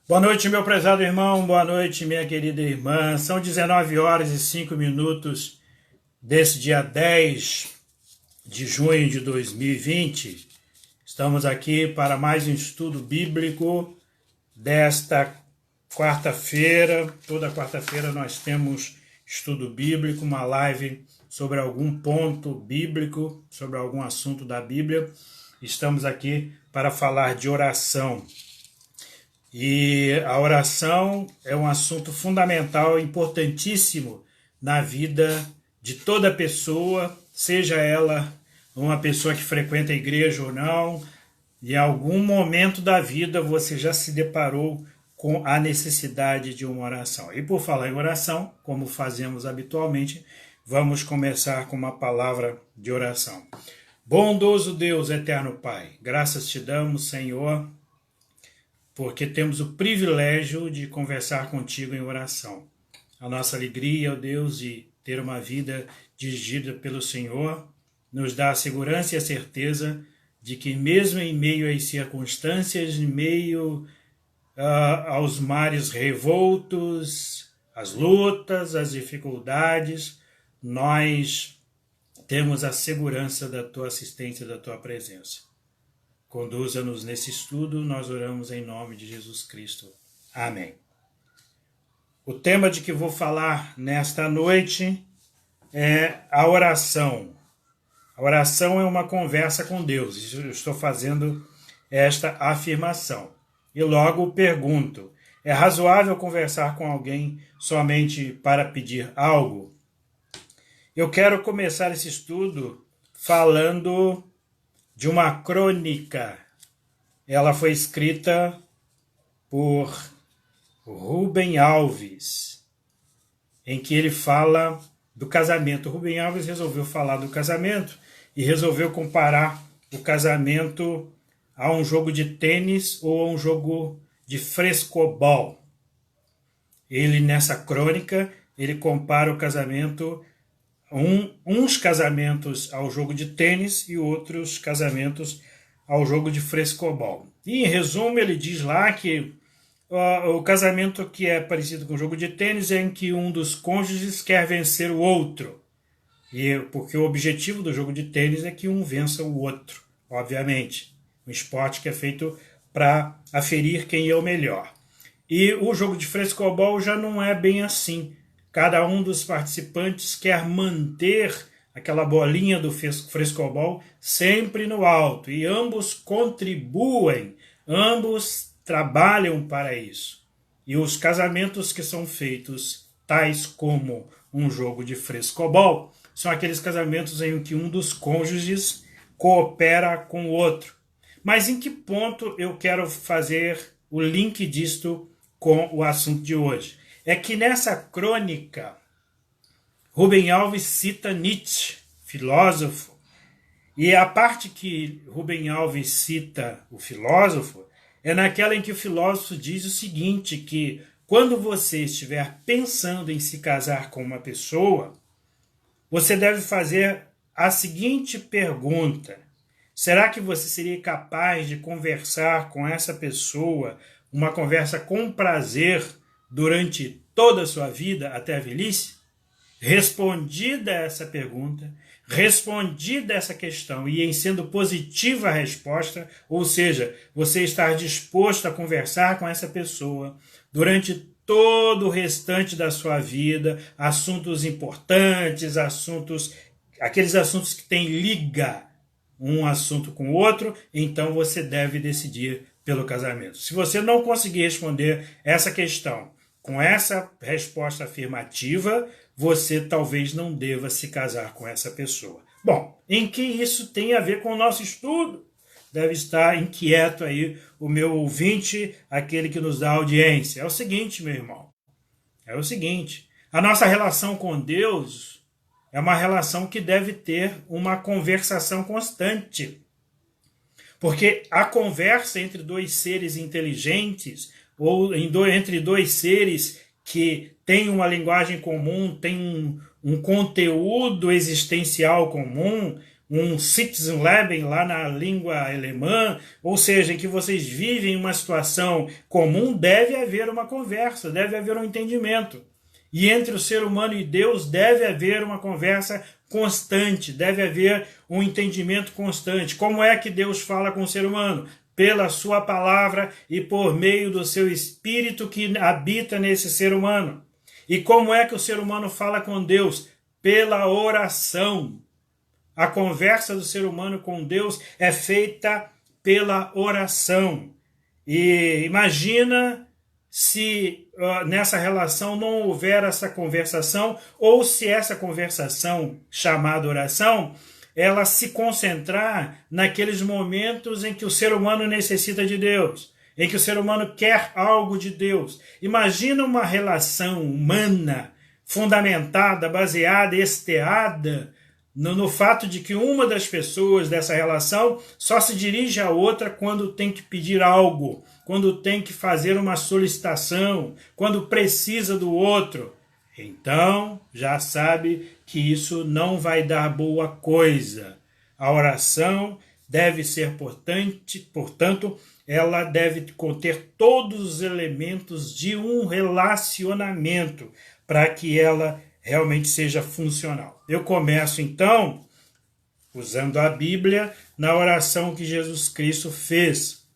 Boa noite, meu prezado irmão, boa noite, minha querida irmã. São 19 horas e 5 minutos desse dia 10 de junho de 2020. Estamos aqui para mais um estudo bíblico desta quarta-feira. Toda quarta-feira nós temos estudo bíblico, uma live sobre algum ponto bíblico, sobre algum assunto da Bíblia. Estamos aqui para falar de oração. E a oração é um assunto fundamental, importantíssimo na vida de toda pessoa, seja ela uma pessoa que frequenta a igreja ou não. Em algum momento da vida você já se deparou com a necessidade de uma oração. E por falar em oração, como fazemos habitualmente, vamos começar com uma palavra de oração. Bondoso Deus, eterno Pai, graças te damos, Senhor, porque temos o privilégio de conversar contigo em oração. A nossa alegria, ó Deus, de ter uma vida dirigida pelo Senhor, nos dá a segurança e a certeza de que mesmo em meio às circunstâncias, em meio aos mares revoltos, às lutas, às dificuldades, nós temos a segurança da tua assistência, da tua presença. Conduza-nos nesse estudo, nós oramos em nome de Jesus Cristo. Amém. O tema de que vou falar nesta noite é a oração. A oração é uma conversa com Deus. Eu estou fazendo esta afirmação. E logo pergunto, é razoável conversar com alguém somente para pedir algo? Eu quero começar esse estudo falando de uma crônica. Ela foi escrita por Rubem Alves, em que ele fala do casamento. Rubem Alves resolveu falar do casamento e resolveu comparar o casamento a um jogo de tênis ou a um jogo de frescobol. Ele, nessa crônica, ele compara o casamento uns casamentos ao jogo de tênis e outros casamentos ao jogo de frescobol. E, em resumo, ele diz lá que o casamento que é parecido com o jogo de tênis é em que um dos cônjuges quer vencer o outro. Porque o objetivo do jogo de tênis é que um vença o outro, obviamente. Um esporte que é feito para aferir quem é o melhor. E o jogo de frescobol já não é bem assim. Cada um dos participantes quer manter aquela bolinha do frescobol sempre no alto. E ambos contribuem, ambos trabalham para isso. E os casamentos que são feitos, tais como um jogo de frescobol, são aqueles casamentos em que um dos cônjuges coopera com o outro. Mas em que ponto eu quero fazer o link disto com o assunto de hoje? É que nessa crônica, Rubem Alves cita Nietzsche, filósofo, e a parte que Rubem Alves cita o filósofo é naquela em que o filósofo diz o seguinte, que quando você estiver pensando em se casar com uma pessoa, você deve fazer a seguinte pergunta: será que você seria capaz de conversar com essa pessoa, uma conversa com prazer, durante toda a sua vida até a velhice? Respondida essa pergunta, respondida essa questão e em sendo positiva a resposta, ou seja, você estar disposto a conversar com essa pessoa durante todo o restante da sua vida, assuntos importantes, aqueles assuntos que têm liga um assunto com o outro, então você deve decidir pelo casamento. Se você não conseguir responder essa questão com essa resposta afirmativa, você talvez não deva se casar com essa pessoa. Bom, em que isso tem a ver com o nosso estudo? Deve estar inquieto aí o meu ouvinte, aquele que nos dá audiência. É o seguinte, meu irmão, é o seguinte, a nossa relação com Deus é uma relação que deve ter uma conversação constante. Porque a conversa entre dois seres inteligentes, ou entre dois seres que têm uma linguagem comum, têm um conteúdo existencial comum, um Sitzenleben lá na língua alemã, ou seja, em que vocês vivem uma situação comum, deve haver uma conversa, deve haver um entendimento. E entre o ser humano e Deus deve haver uma conversa constante, deve haver um entendimento constante. Como é que Deus fala com o ser humano? Pela sua palavra e por meio do seu espírito que habita nesse ser humano. E como é que o ser humano fala com Deus? Pela oração. A conversa do ser humano com Deus é feita pela oração. E imagina se nessa relação não houver essa conversação, ou se essa conversação, chamada oração, ela se concentrar naqueles momentos em que o ser humano necessita de Deus, em que o ser humano quer algo de Deus. Imagina uma relação humana fundamentada, baseada, esteada no fato de que uma das pessoas dessa relação só se dirige à outra quando tem que pedir algo, quando tem que fazer uma solicitação, quando precisa do outro. Então, já sabe que isso não vai dar boa coisa. A oração deve ser portanto, ela deve conter todos os elementos de um relacionamento para que ela realmente seja funcional. Eu começo, então, usando a Bíblia, na oração que Jesus Cristo fez.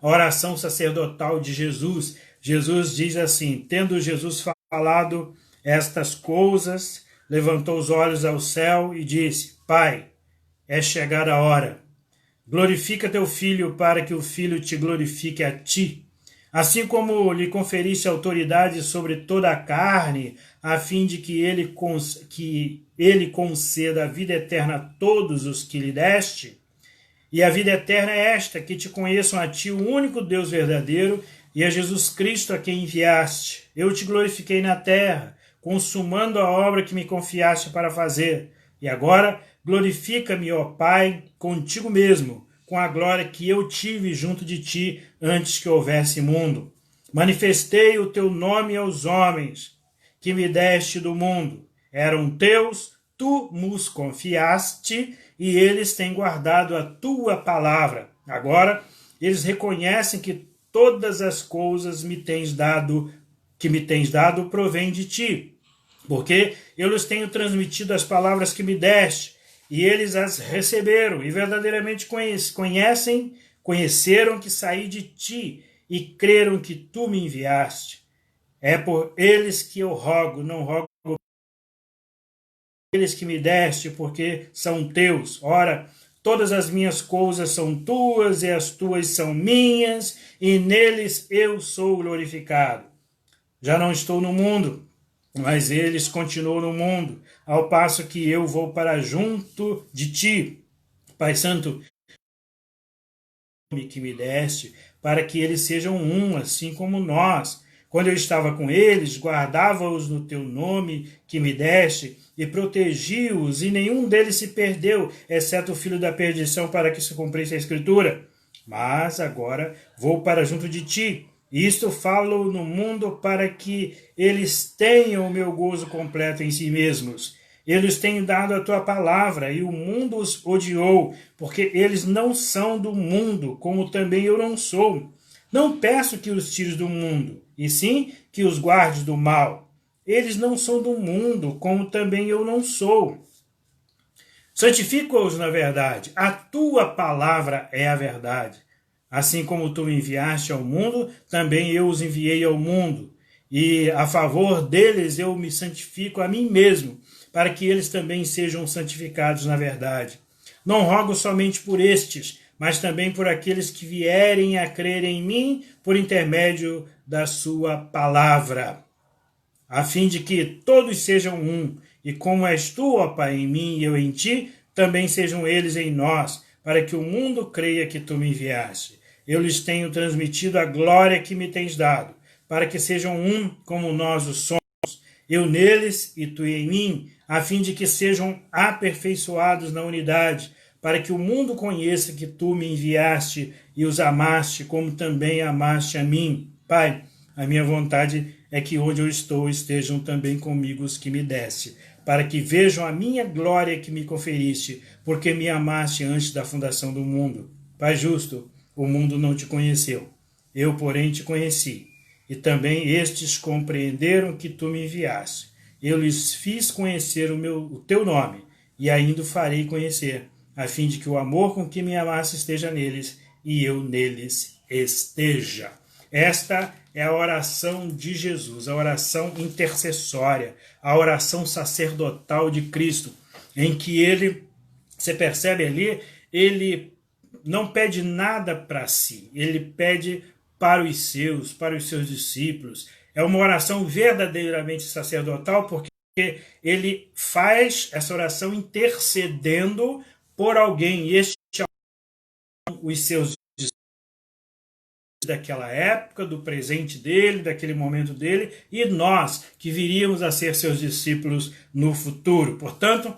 A oração sacerdotal de Jesus. Jesus diz assim, tendo Jesus falado estas coisas, levantou os olhos ao céu e disse, Pai, é chegada a hora. Glorifica teu Filho para que o Filho te glorifique a ti. Assim como lhe conferiste autoridade sobre toda a carne, a fim de que ele conceda a vida eterna a todos os que lhe deste. E a vida eterna é esta, que te conheçam a ti, o único Deus verdadeiro, e a Jesus Cristo a quem enviaste. Eu te glorifiquei na terra, consumando a obra que me confiaste para fazer. E agora glorifica-me, ó Pai, contigo mesmo, com a glória que eu tive junto de ti antes que houvesse mundo. Manifestei o teu nome aos homens, que me deste do mundo. Eram teus, tu nos confiaste, e eles têm guardado a tua palavra. Agora, eles reconhecem que todas as coisas que me tens dado provém de ti, porque eu lhes tenho transmitido as palavras que me deste, e eles as receberam, e verdadeiramente conheceram que saí de ti, e creram que tu me enviaste. É por eles que eu rogo, não rogo eles que me deste, porque são teus. Ora, todas as minhas coisas são tuas, e as tuas são minhas, e neles eu sou glorificado. Já não estou no mundo, mas eles continuam no mundo, ao passo que eu vou para junto de ti. Pai Santo, que me deste, para que eles sejam um, assim como nós. Quando eu estava com eles, guardava-os no teu nome que me deste, e protegi-os, e nenhum deles se perdeu, exceto o filho da perdição, para que se cumprisse a Escritura. Mas agora vou para junto de ti. Isto falo no mundo para que eles tenham o meu gozo completo em si mesmos. Eles têm dado a tua palavra, e o mundo os odiou, porque eles não são do mundo, como também eu não sou. Não peço que os tires do mundo, e sim que os guardes do mal. Eles não são do mundo, como também eu não sou. Santifica-os na verdade. A tua palavra é a verdade. Assim como tu me enviaste ao mundo, também eu os enviei ao mundo. E a favor deles eu me santifico a mim mesmo, para que eles também sejam santificados na verdade. Não rogo somente por estes, mas também por aqueles que vierem a crer em mim por intermédio da sua palavra, a fim de que todos sejam um, e como és tu, ó Pai, em mim e eu em ti, também sejam eles em nós, para que o mundo creia que tu me enviaste. Eu lhes tenho transmitido a glória que me tens dado, para que sejam um como nós o somos, eu neles e tu em mim, a fim de que sejam aperfeiçoados na unidade, para que o mundo conheça que tu me enviaste e os amaste, como também amaste a mim. Pai, a minha vontade é que onde eu estou estejam também comigo os que me deste, para que vejam a minha glória que me conferiste, porque me amaste antes da fundação do mundo. Pai justo, o mundo não te conheceu, eu, porém, te conheci, e também estes compreenderam que tu me enviaste. Eu lhes fiz conhecer o teu nome, e ainda o farei conhecer, a fim de que o amor com que me amaste esteja neles, e eu neles esteja. Esta é a oração de Jesus, a oração intercessória, a oração sacerdotal de Cristo, em que ele, você percebe ali, ele não pede nada para si, ele pede para os seus discípulos. É uma oração verdadeiramente sacerdotal, porque ele faz essa oração intercedendo por alguém. Este é os seus daquela época, do presente dele, daquele momento dele, e nós que viríamos a ser seus discípulos no futuro. Portanto,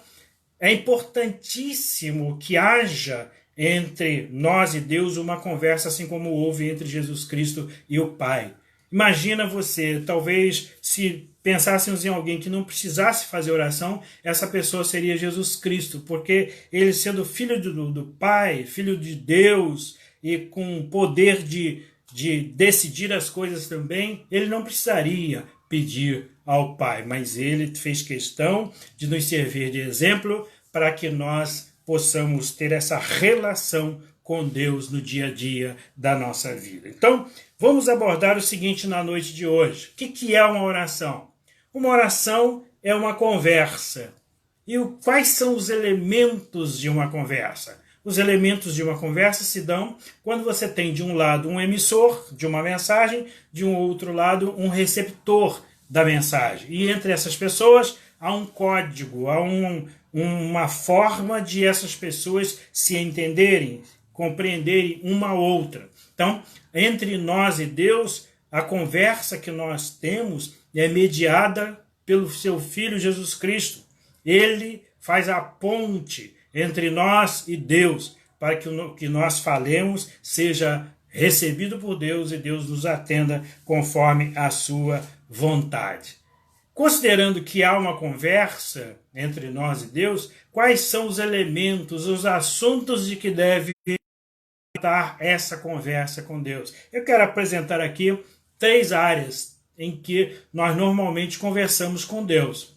é importantíssimo que haja entre nós e Deus uma conversa assim como houve entre Jesus Cristo e o Pai. Imagina você, talvez se pensássemos em alguém que não precisasse fazer oração, essa pessoa seria Jesus Cristo, porque ele sendo filho do Pai, filho de Deus e com poder de decidir as coisas também, ele não precisaria pedir ao Pai, mas ele fez questão de nos servir de exemplo para que nós possamos ter essa relação com Deus no dia a dia da nossa vida. Então, vamos abordar o seguinte na noite de hoje. O que é uma oração? Uma oração é uma conversa. E quais são os elementos de uma conversa? Os elementos de uma conversa se dão quando você tem de um lado um emissor de uma mensagem, de um outro lado um receptor da mensagem. E entre essas pessoas há um código, há uma forma de essas pessoas se entenderem, compreenderem uma a outra. Então, entre nós e Deus, a conversa que nós temos é mediada pelo seu Filho Jesus Cristo. Ele faz a ponte entre nós e Deus, para que o que nós falemos seja recebido por Deus e Deus nos atenda conforme a sua vontade. Considerando que há uma conversa entre nós e Deus, quais são os elementos, os assuntos de que deve tratar essa conversa com Deus? Eu quero apresentar aqui 3 áreas em que nós normalmente conversamos com Deus.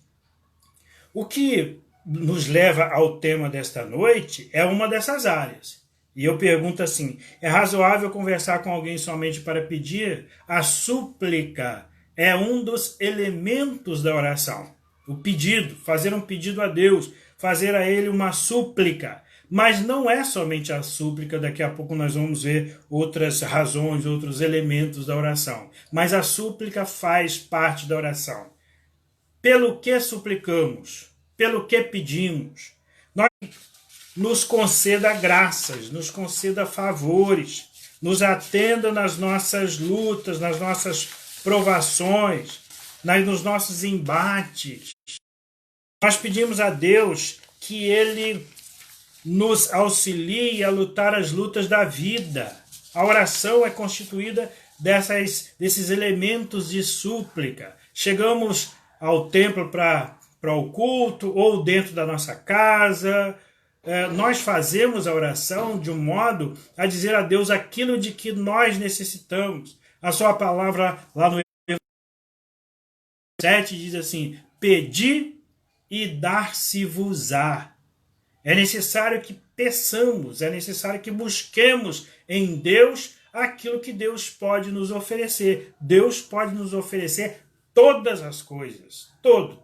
O que nos leva ao tema desta noite é uma dessas áreas. E eu pergunto assim, é razoável conversar com alguém somente para pedir? A súplica é um dos elementos da oração. O pedido, fazer um pedido a Deus, fazer a Ele uma súplica. Mas não é somente a súplica, daqui a pouco nós vamos ver outras razões, outros elementos da oração. Mas a súplica faz parte da oração. Pelo que suplicamos? Pelo que pedimos? Nós nos conceda graças, nos conceda favores, nos atenda nas nossas lutas, nas nossas provações, nos nossos embates. Nós pedimos a Deus que Ele nos auxilie a lutar as lutas da vida. A oração é constituída desses elementos de súplica. Chegamos ao templo para o culto ou dentro da nossa casa, nós fazemos a oração de um modo a dizer a Deus aquilo de que nós necessitamos. A sua palavra lá no 7 diz assim, pedi e dar-se-vos-á. É necessário que peçamos, é necessário que busquemos em Deus aquilo que Deus pode nos oferecer. Deus pode nos oferecer todas as coisas, tudo.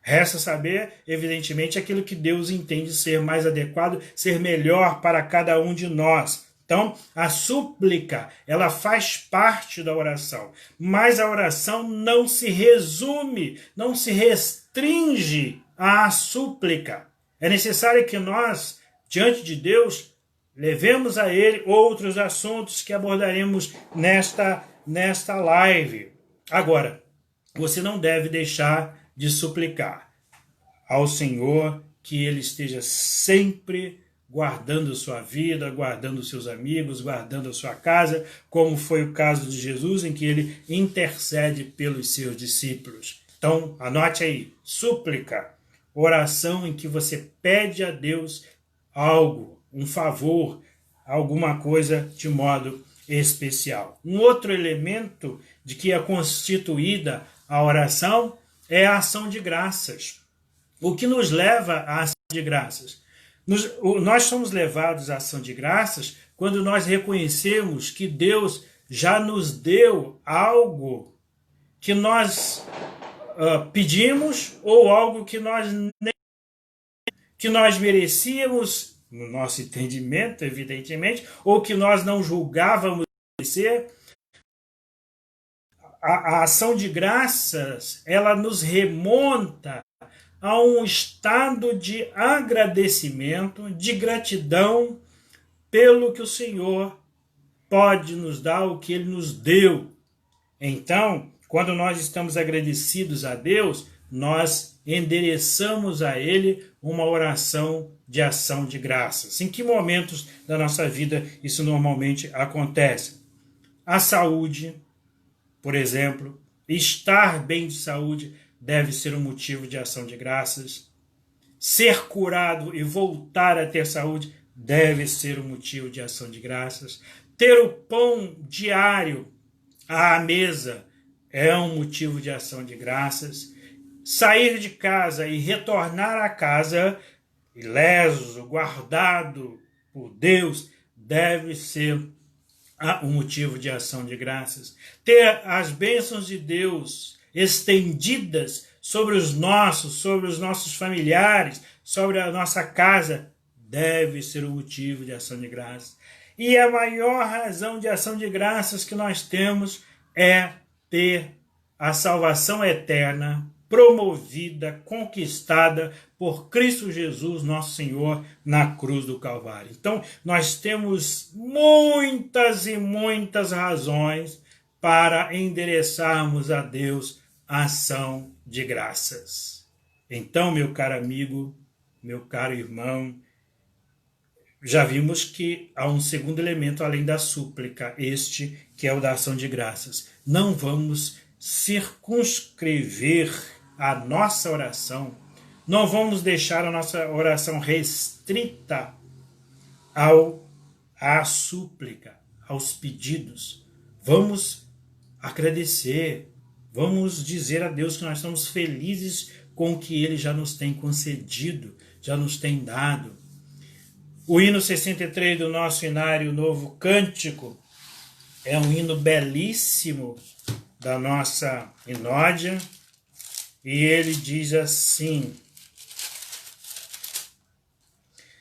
Resta saber, evidentemente, aquilo que Deus entende ser mais adequado, ser melhor para cada um de nós. Então, a súplica, ela faz parte da oração, mas a oração não se resume, não se restringe à súplica. É necessário que nós, diante de Deus, levemos a Ele outros assuntos que abordaremos nesta live. Agora, você não deve deixar de suplicar ao Senhor que Ele esteja sempre guardando sua vida, guardando seus amigos, guardando a sua casa, como foi o caso de Jesus, em que Ele intercede pelos seus discípulos. Então, anote aí, súplica, oração em que você pede a Deus algo, um favor, alguma coisa de modo especial. Um outro elemento de que é constituída a oração é a ação de graças. O que nos leva à ação de graças? Nós somos levados à ação de graças quando nós reconhecemos que Deus já nos deu algo que nós pedimos ou algo que nós merecíamos, no nosso entendimento, evidentemente, ou que nós não julgávamos merecer. A ação de graças, ela nos remonta a um estado de agradecimento, de gratidão pelo que o Senhor pode nos dar, o que Ele nos deu. Então, quando nós estamos agradecidos a Deus, nós endereçamos a Ele uma oração de ação de graças. Em que momentos da nossa vida isso normalmente acontece? A saúde, por exemplo, estar bem de saúde deve ser um motivo de ação de graças. Ser curado e voltar a ter saúde deve ser um motivo de ação de graças. Ter o pão diário à mesa é um motivo de ação de graças. Sair de casa e retornar a casa ileso, guardado por Deus, deve ser um motivo de ação de graças. Ter as bênçãos de Deus estendidas sobre os nossos familiares, sobre a nossa casa, deve ser um motivo de ação de graças. E a maior razão de ação de graças que nós temos é ter a salvação eterna promovida, conquistada por Cristo Jesus, nosso Senhor, na cruz do Calvário. Então, nós temos muitas e muitas razões para endereçarmos a Deus a ação de graças. Então, meu caro amigo, meu caro irmão, já vimos que há um segundo elemento além da súplica, este que é o da ação de graças. Não vamos circunscrever a nossa oração, não vamos deixar a nossa oração restrita à súplica, aos pedidos. Vamos agradecer, vamos dizer a Deus que nós estamos felizes com o que Ele já nos tem concedido, já nos tem dado. O hino 63 do nosso Inário Novo Cântico é um hino belíssimo da nossa Inódia, e ele diz assim: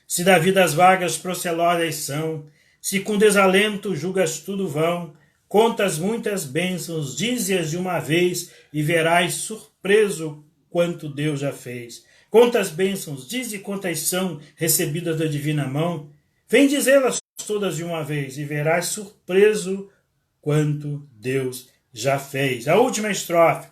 se da vida as vagas procelosas são, se com desalento julgas tudo vão, contas muitas bênçãos, dize-as de uma vez, e verás surpreso quanto Deus já fez. Quantas bênçãos, dize quantas são recebidas da divina mão, vem dizê-las todas de uma vez, e verás surpreso quanto Deus já fez. A última estrofe: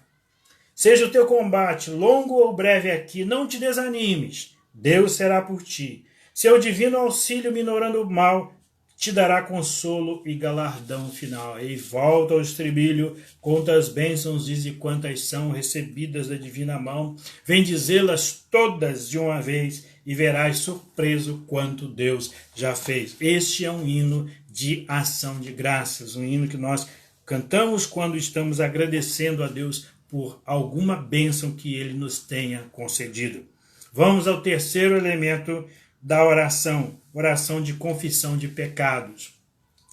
seja o teu combate longo ou breve aqui, não te desanimes, Deus será por ti. Seu divino auxílio minorando o mal, te dará consolo e galardão final. E volta ao estribilho: quantas bênçãos, diz e quantas são recebidas da divina mão, vem dizê-las todas de uma vez, e verás surpreso quanto Deus já fez. Este é um hino de ação de graças, um hino que nós cantamos quando estamos agradecendo a Deus por alguma bênção que Ele nos tenha concedido. Vamos ao terceiro elemento da oração, oração de confissão de pecados.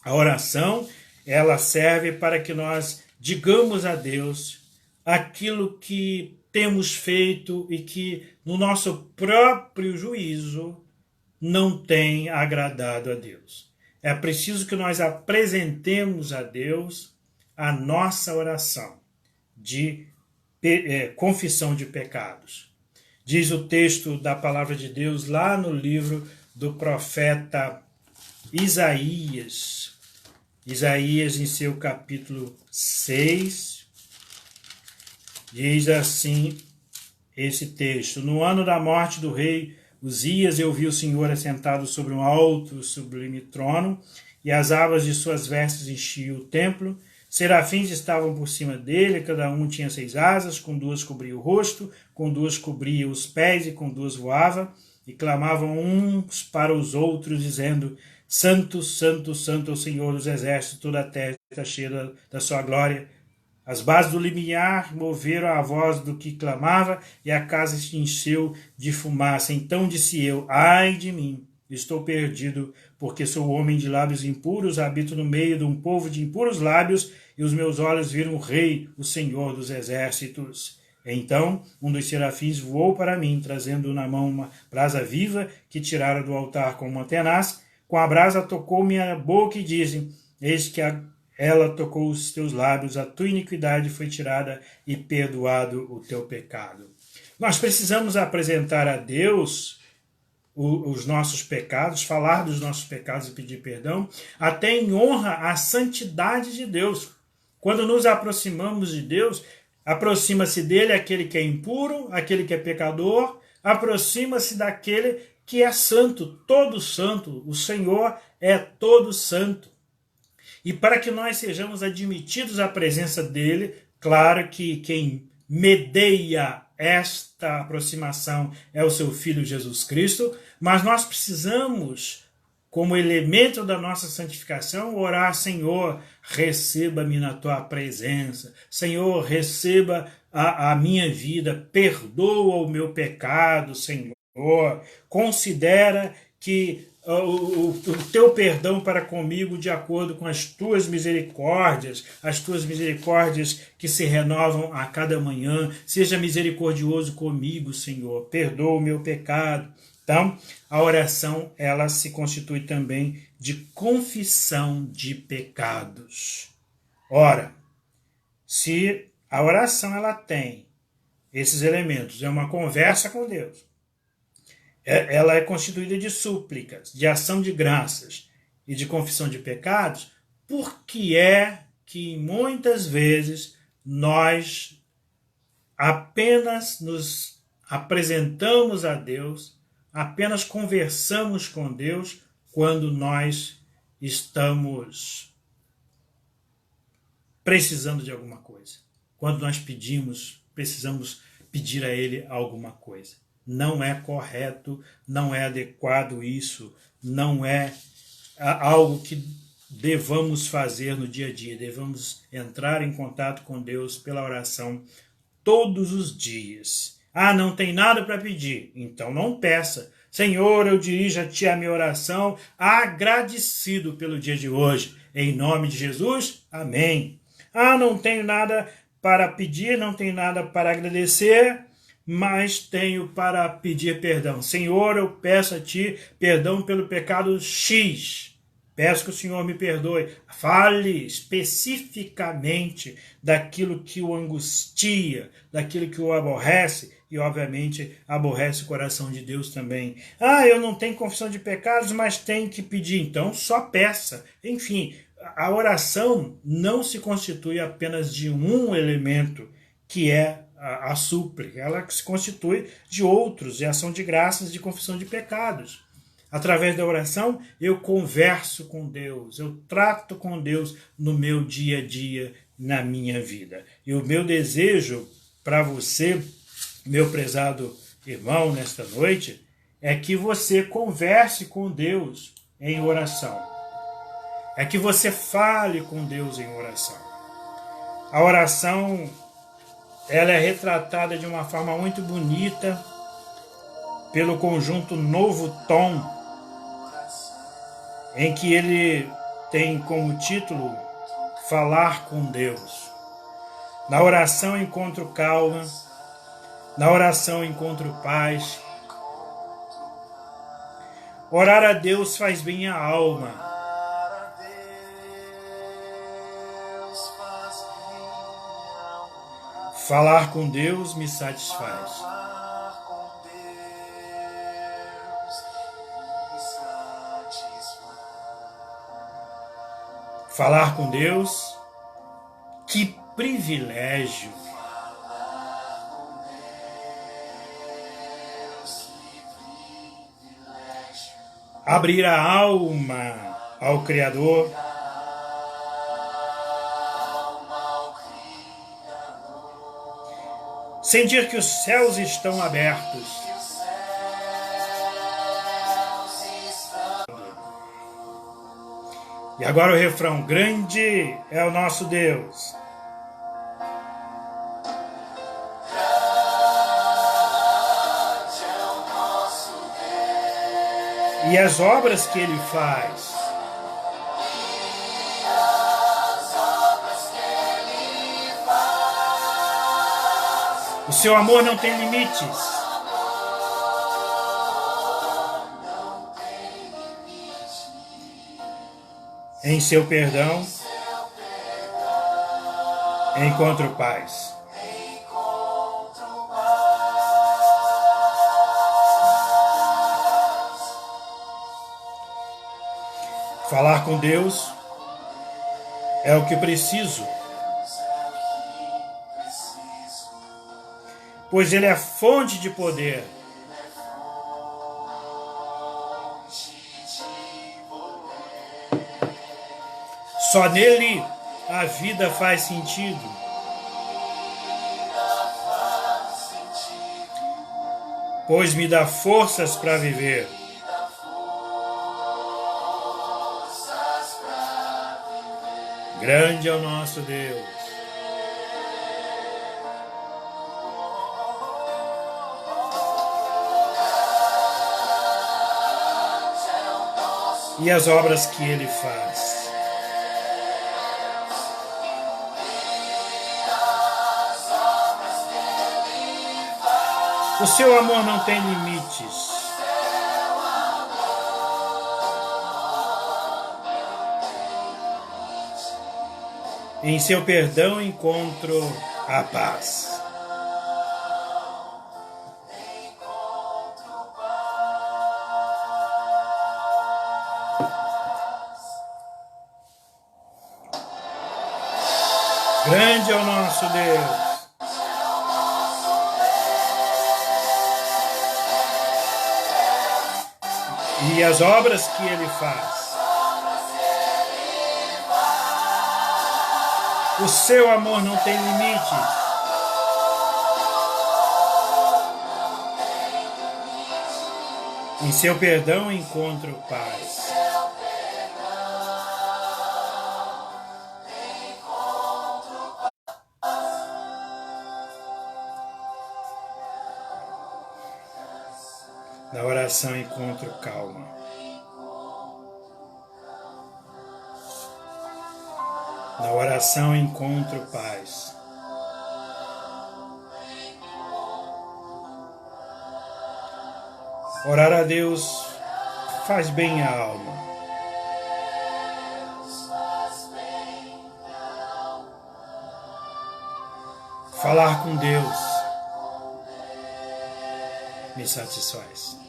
A oração, ela serve para que nós digamos a Deus aquilo que temos feito e que no nosso próprio juízo não tem agradado a Deus. É preciso que nós apresentemos a Deus a nossa oração de confissão de pecados. Diz o texto da palavra de Deus lá no livro do profeta Isaías. Isaías, em seu capítulo 6, diz assim esse texto: no ano da morte do rei Uzias, eu vi o Senhor assentado sobre um alto e sublime trono, e as abas de suas vestes enchiam o templo. Serafins estavam por cima dele, cada um tinha 6 asas, com 2 cobria o rosto, com 2 cobria os pés e com 2 voava, e clamavam uns para os outros, dizendo: Santo, Santo, Santo é o Senhor dos exércitos, toda a terra está cheia da sua glória. As bases do limiar moveram a voz do que clamava, e a casa se encheu de fumaça. Então disse eu: ai de mim, estou perdido, porque sou homem de lábios impuros, habito no meio de um povo de impuros lábios, e os meus olhos viram o Rei, o Senhor dos exércitos. Então um dos serafins voou para mim, trazendo na mão uma brasa viva que tirara do altar com uma tenaz. Com a brasa tocou minha boca e disse: eis que ela tocou os teus lábios, a tua iniquidade foi tirada e perdoado o teu pecado. Nós precisamos apresentar a Deus os nossos pecados, falar dos nossos pecados e pedir perdão, até em honra à santidade de Deus. Quando nos aproximamos de Deus, aproxima-se dele aquele que é impuro, aquele que é pecador, aproxima-se daquele que é santo, todo santo. O Senhor é todo santo. E para que nós sejamos admitidos à presença dele, claro que quem medeia esta aproximação é o seu Filho Jesus Cristo, mas nós precisamos, como elemento da nossa santificação, orar: Senhor, receba-me na tua presença. Senhor, receba a minha vida, perdoa o meu pecado, Senhor. Considera que o teu perdão para comigo de acordo com as tuas misericórdias que se renovam a cada manhã. Seja misericordioso comigo, Senhor, perdoa o meu pecado. Então, a oração, ela se constitui também de confissão de pecados. Ora, se a oração ela tem esses elementos, é uma conversa com Deus, ela é constituída de súplicas, de ação de graças e de confissão de pecados, por que é que muitas vezes nós apenas nos apresentamos a Deus, apenas conversamos com Deus quando nós estamos precisando de alguma coisa? Quando nós precisamos pedir a Ele alguma coisa. Não é correto, não é adequado isso, não é algo que devamos fazer no dia a dia. Devemos entrar em contato com Deus pela oração todos os dias. Ah, não tem nada para pedir? Então não peça. Senhor, eu dirijo a Ti a minha oração, agradecido pelo dia de hoje. Em nome de Jesus, amém. Ah, não tenho nada para pedir, não tenho nada para agradecer, mas tenho para pedir perdão. Senhor, eu peço a Ti perdão pelo pecado X. Peço que o Senhor me perdoe. Fale especificamente daquilo que o angustia, daquilo que o aborrece, e obviamente aborrece o coração de Deus também. Ah, eu não tenho confissão de pecados, mas tenho que pedir. Então só peça. Enfim, a oração não se constitui apenas de um elemento, que é a súplica. Ela se constitui de outros, de ação de graças, de confissão de pecados. Através da oração, eu converso com Deus, eu trato com Deus no meu dia a dia, na minha vida. E o meu desejo para você, meu prezado irmão, nesta noite, é que você converse com Deus em oração. É que você fale com Deus em oração. A oração, ela é retratada de uma forma muito bonita pelo conjunto Novo Tom, em que ele tem como título Falar com Deus. Na oração encontro calma, na oração encontro paz. Orar a Deus faz bem à alma. Falar com Deus me satisfaz. Falar com Deus, que privilégio! Abrir a alma ao Criador, sentir que os céus estão abertos. E agora o refrão: grande é o nosso Deus. E as obras que ele faz. O seu amor não tem limites. Em seu perdão, encontro paz. Falar com Deus é o que preciso, pois Ele é fonte de poder. Só nele a vida faz sentido. Pois me dá forças para viver. Grande é o nosso Deus. E as obras que Ele faz. O seu amor não tem limites. Em seu perdão encontro a paz. Grande é o nosso Deus. E as obras que Ele faz. O seu amor não tem limites. Em seu perdão encontro paz. Na oração encontro calma. Na oração encontro paz. Orar a Deus faz bem à alma. Falar com Deus me satisfaz.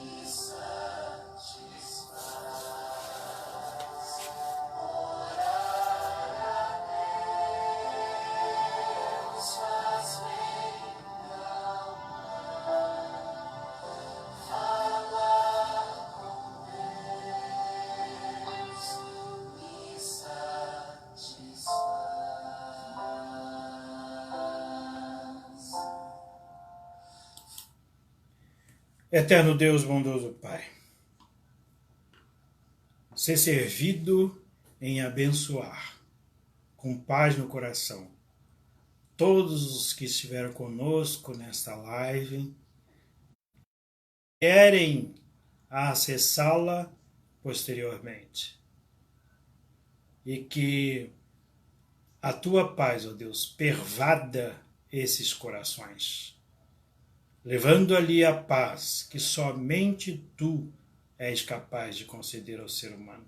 Eterno Deus, bondoso Pai, ser servido em abençoar, com paz no coração, todos os que estiveram conosco nesta live, querem acessá-la posteriormente. E que a Tua paz, ó Deus, pervada esses corações, levando ali a paz que somente Tu és capaz de conceder ao ser humano.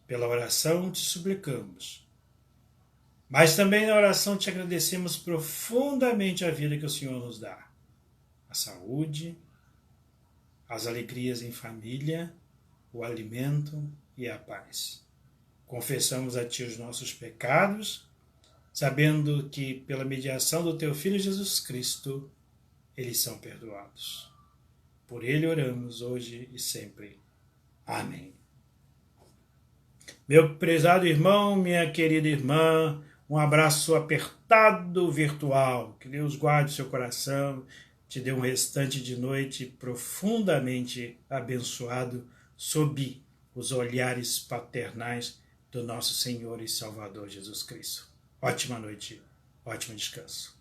Pela oração te suplicamos, mas também na oração te agradecemos profundamente a vida que o Senhor nos dá, a saúde, as alegrias em família, o alimento e a paz. Confessamos a Ti os nossos pecados, sabendo que pela mediação do Teu Filho Jesus Cristo, eles são perdoados. Por Ele oramos hoje e sempre. Amém. Meu prezado irmão, minha querida irmã, Um abraço apertado virtual. Que Deus guarde o seu coração, te dê um restante de noite profundamente abençoado sob os olhares paternais do nosso Senhor e Salvador Jesus Cristo. Ótima noite, ótimo descanso.